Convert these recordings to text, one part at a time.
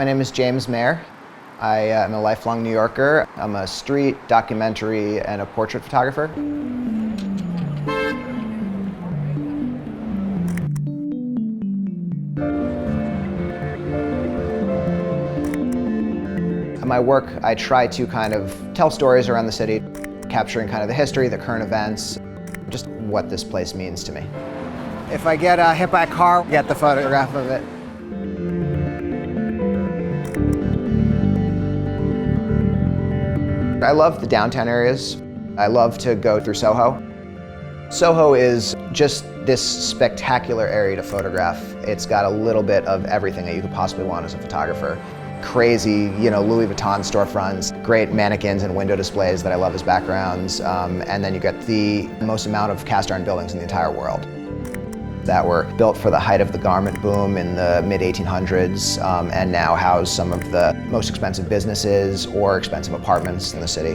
My name is James Maher. I am a lifelong New Yorker. I'm a street, documentary, and a portrait photographer. In my work, I try to kind of tell stories around the city, capturing kind of the history, the current events, just what this place means to me. If I get hit by a car, get the photograph of it. I love the downtown areas. I love to go through Soho. Soho is just this spectacular area to photograph. It's got a little bit of everything that you could possibly want as a photographer. Crazy, Louis Vuitton storefronts, great mannequins and window displays that I love as backgrounds, and then you get the most amount of cast iron buildings in the entire world that were built for the height of the garment boom in the mid-1800s and now house some of the most expensive businesses or expensive apartments in the city.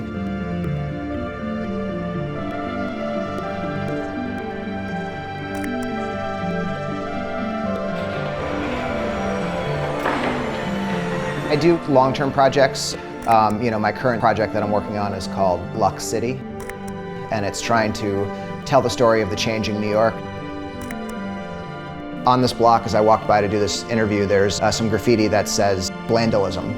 I do long-term projects. My current project that I'm working on is called Lux City, and it's trying to tell the story of the changing New York. On this block, as I walked by to do this interview, there's some graffiti that says Blandalism.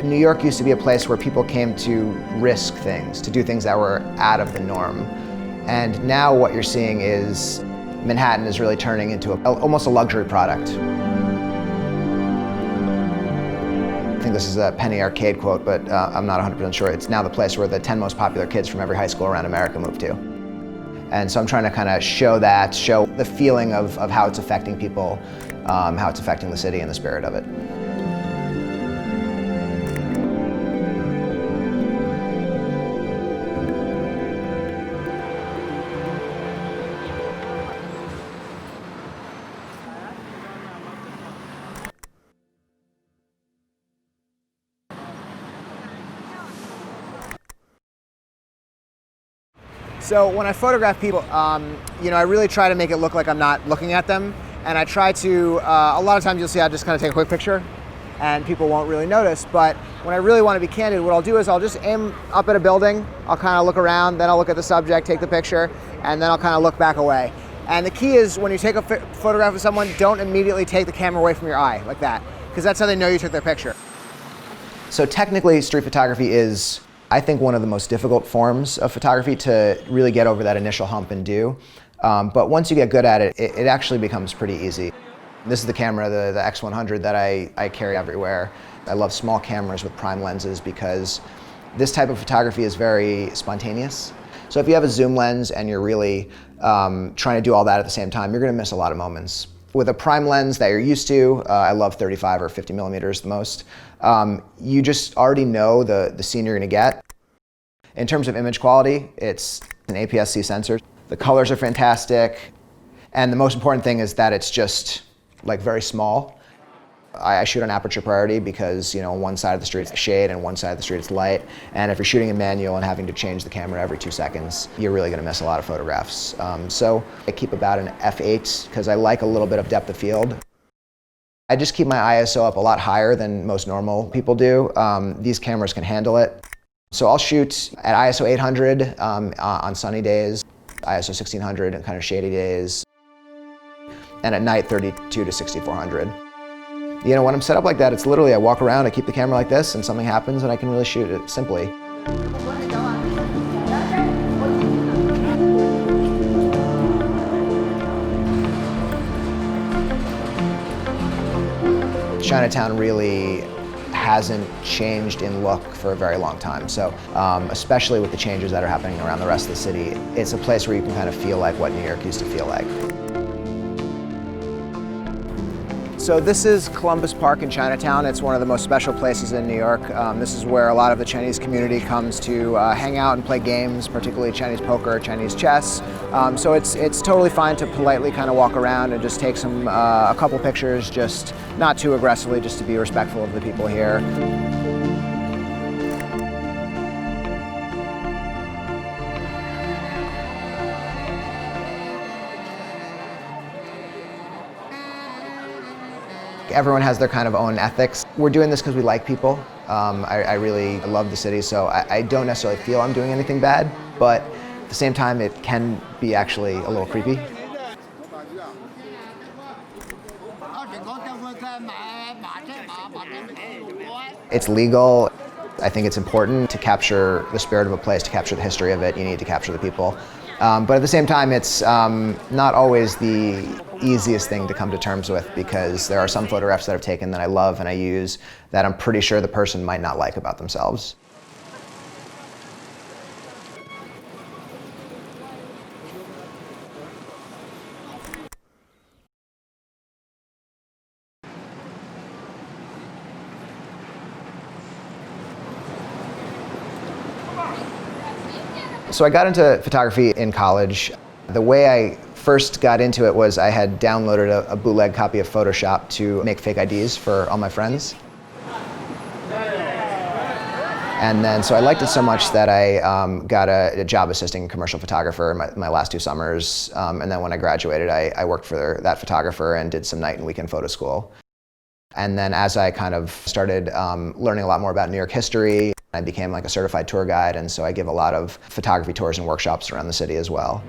New York used to be a place where people came to risk things, to do things that were out of the norm. And now what you're seeing is Manhattan is really turning into almost a luxury product. I think this is a Penny Arcade quote, but I'm not 100% sure. It's now the place where the 10 most popular kids from every high school around America move to. And so I'm trying to kind of show the feeling of how it's affecting people, how it's affecting the city and the spirit of it. So when I photograph people, I really try to make it look like I'm not looking at them. And I try to, a lot of times you'll see I just kind of take a quick picture and people won't really notice. But when I really want to be candid, what I'll do is I'll just aim up at a building, I'll kind of look around, then I'll look at the subject, take the picture, and then I'll kind of look back away. And the key is when you take a photograph of someone, don't immediately take the camera away from your eye like that, because that's how they know you took their picture. So technically, street photography is, I think, one of the most difficult forms of photography to really get over that initial hump and do. But once you get good at it, it actually becomes pretty easy. This is the camera, the X100 that I carry everywhere. I love small cameras with prime lenses because this type of photography is very spontaneous. So if you have a zoom lens and you're really trying to do all that at the same time, you're going to miss a lot of moments. With a prime lens that you're used to, I love 35 or 50 millimeters the most, you just already know the scene you're going to get. In terms of image quality, it's an APS-C sensor. The colors are fantastic, and the most important thing is that it's just very small. I shoot on aperture priority because on one side of the street it's shade and one side of the street it's light, and if you're shooting in manual and having to change the camera every 2 seconds, you're really going to miss a lot of photographs. So I keep about an f8 because I like a little bit of depth of field. I just keep my ISO up a lot higher than most normal people do. These cameras can handle it. So I'll shoot at ISO 800 on sunny days, ISO 1600 on kind of shady days, and at night 32 to 6400. When I'm set up like that, it's literally I walk around, I keep the camera like this, and something happens and I can really shoot it simply. Chinatown really hasn't changed in look for a very long time. So especially with the changes that are happening around the rest of the city, it's a place where you can kind of feel like what New York used to feel like. So this is Columbus Park in Chinatown. It's one of the most special places in New York. This is where a lot of the Chinese community comes to hang out and play games, particularly Chinese poker, Chinese chess. So it's totally fine to politely kind of walk around and just take a couple pictures, just not too aggressively, just to be respectful of the people here. Everyone has their kind of own ethics. We're doing this because we like people. I really love the city, so I don't necessarily feel I'm doing anything bad, but at the same time, it can be actually a little creepy. It's legal. I think it's important to capture the spirit of a place, to capture the history of it. You need to capture the people. But at the same time, it's not always the easiest thing to come to terms with, because there are some photographs that I've taken that I love and I use that I'm pretty sure the person might not like about themselves. So I got into photography in college. The way I first got into it was I had downloaded a bootleg copy of Photoshop to make fake IDs for all my friends. And then, so I liked it so much that I got a job assisting a commercial photographer my last 2 summers. And then when I graduated, I worked for that photographer and did some night and weekend photo school. And then as I kind of started learning a lot more about New York history, I became like a certified tour guide, and so I give a lot of photography tours and workshops around the city as well.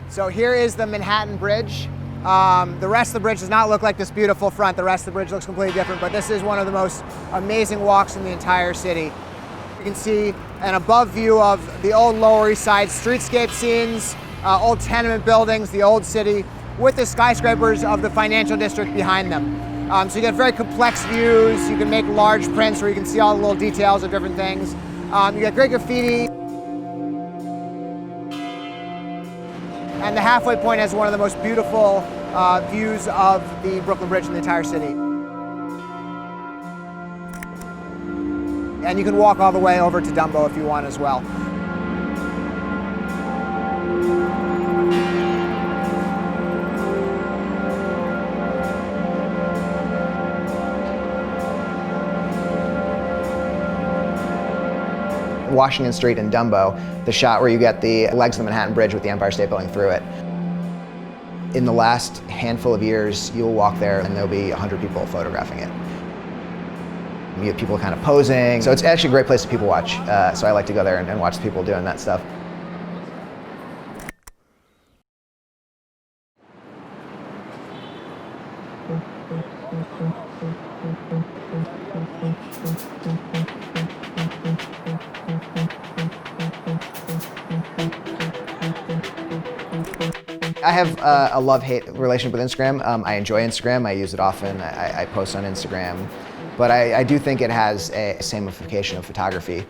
So here is the Manhattan Bridge. The rest of the bridge does not look like this beautiful front. The rest of the bridge looks completely different, but this is one of the most amazing walks in the entire city. You can see an above view of the old Lower East Side streetscape scenes, old tenement buildings, the old city, with the skyscrapers of the financial district behind them. So you get very complex views. You can make large prints where you can see all the little details of different things. You get great graffiti. And the halfway point has one of the most beautiful views of the Brooklyn Bridge in the entire city. And you can walk all the way over to Dumbo if you want as well. Washington Street in Dumbo, the shot where you get the legs of the Manhattan Bridge with the Empire State Building through it. In the last handful of years, you'll walk there and there'll be 100 people photographing it. You have people kind of posing, so it's actually a great place to people watch. So I like to go there and watch people doing that stuff. I have a love-hate relationship with Instagram. I enjoy Instagram. I use it often. I post on Instagram. But I do think it has a samification of photography.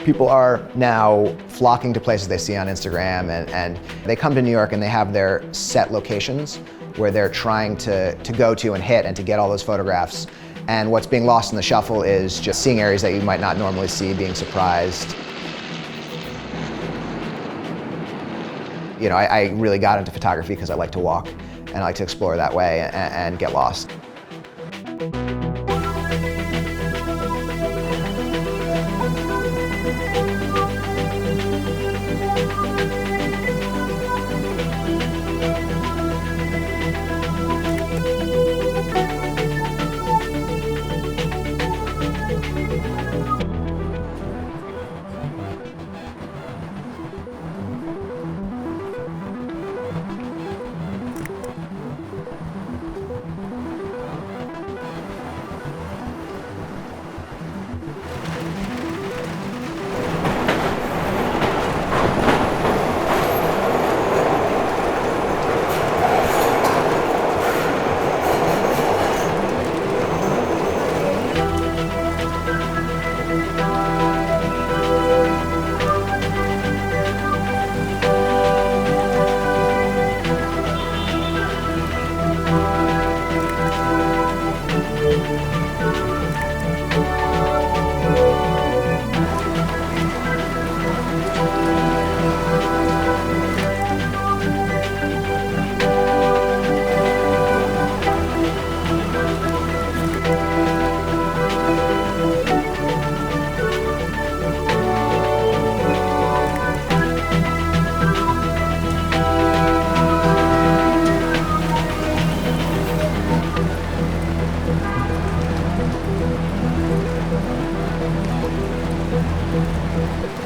People are now flocking to places they see on Instagram, and they come to New York and they have their set locations where they're trying to go to and hit and to get all those photographs. And what's being lost in the shuffle is just seeing areas that you might not normally see, being surprised. You know, I really got into photography because I like to walk and I like to explore that way and get lost. Bye.